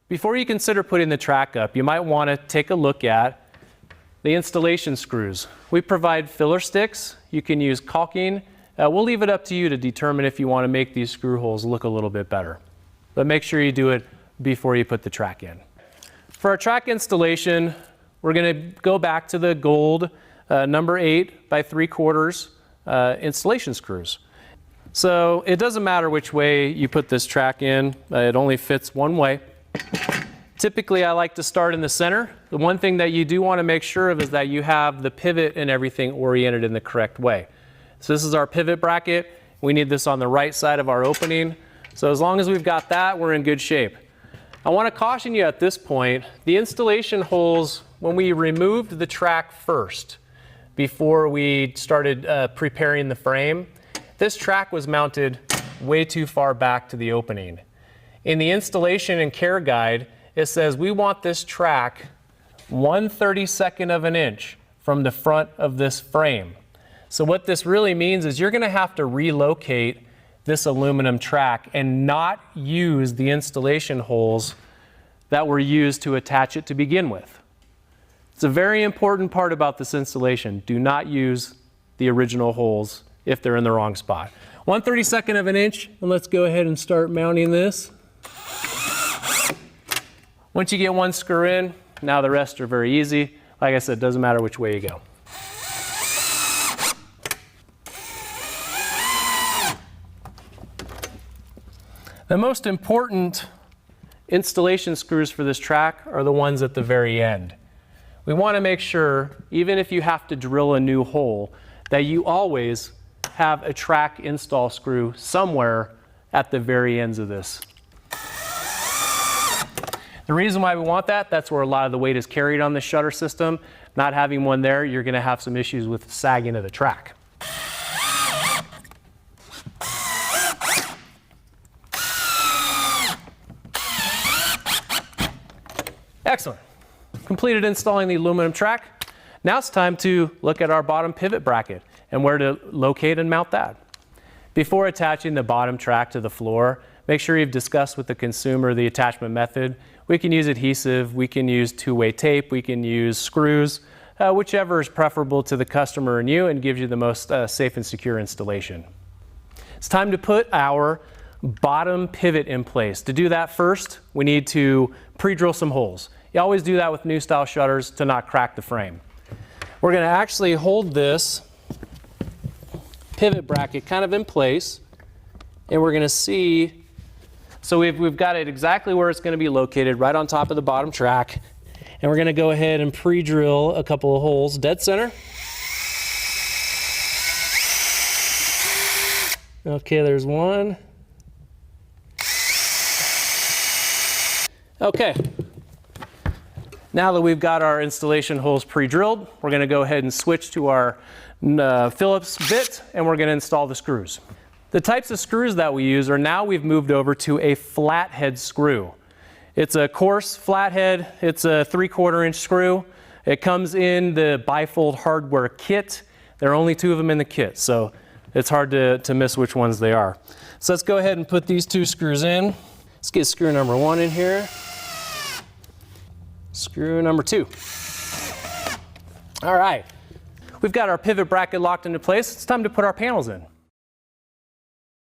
Before you consider putting the track up, you might want to take a look at the installation screws. We provide filler sticks. You can use caulking. We'll leave it up to you to determine if you want to make these screw holes look a little bit better. But make sure you do it before you put the track in. For our track installation, we're going to go back to the gold number 8 by 3/4 installation screws. So it doesn't matter which way you put this track in, it only fits one way. Typically I like to start in the center. The one thing that you do want to make sure of is that you have the pivot and everything oriented in the correct way. So this is our pivot bracket. We need this on the right side of our opening. So as long as we've got that, we're in good shape. I want to caution you at this point, the installation holes, when we removed the track first, before we started preparing the frame, this track was mounted way too far back to the opening. In the installation and care guide, it says we want this track 1/32 of an inch from the front of this frame. So what this really means is you're going to have to relocate this aluminum track and not use the installation holes that were used to attach it to begin with. It's a very important part about this installation. Do not use the original holes if they're in the wrong spot. 1/32 of an inch, and let's go ahead and start mounting this. Once you get one screw in, now the rest are very easy. Like I said, it doesn't matter which way you go. The most important installation screws for this track are the ones at the very end. We want to make sure, even if you have to drill a new hole, that you always have a track install screw somewhere at the very ends of this. The reason why we want that, that's where a lot of the weight is carried on the shutter system. Not having one there, you're going to have some issues with sagging of the track. Excellent. Completed installing the aluminum track. Now it's time to look at our bottom pivot bracket and where to locate and mount that. Before attaching the bottom track to the floor, make sure you've discussed with the consumer the attachment method. We can use adhesive, we can use two-way tape, we can use screws, whichever is preferable to the customer and you and gives you the most safe and secure installation. It's time to put our bottom pivot in place. To do that first, we need to pre-drill some holes. You always do that with NewStyle shutters to not crack the frame. We're going to actually hold this pivot bracket kind of in place, and we're going to see. So we've got it exactly where it's going to be located, right on top of the bottom track. And we're going to go ahead and pre-drill a couple of holes dead center. Okay, there's one. Okay. Now that we've got our installation holes pre-drilled, we're going to go ahead and switch to our Phillips bit, and we're going to install the screws. The types of screws that we use are now we've moved over to a flathead screw. It's a coarse flathead. It's a 3/4 inch screw. It comes in the bifold hardware kit. There are only 2 of them in the kit, so it's hard to miss which ones they are. So let's go ahead and put these 2 screws in. Let's get screw number 1 in here. Screw number 2. All right. We've got our pivot bracket locked into place. It's time to put our panels in.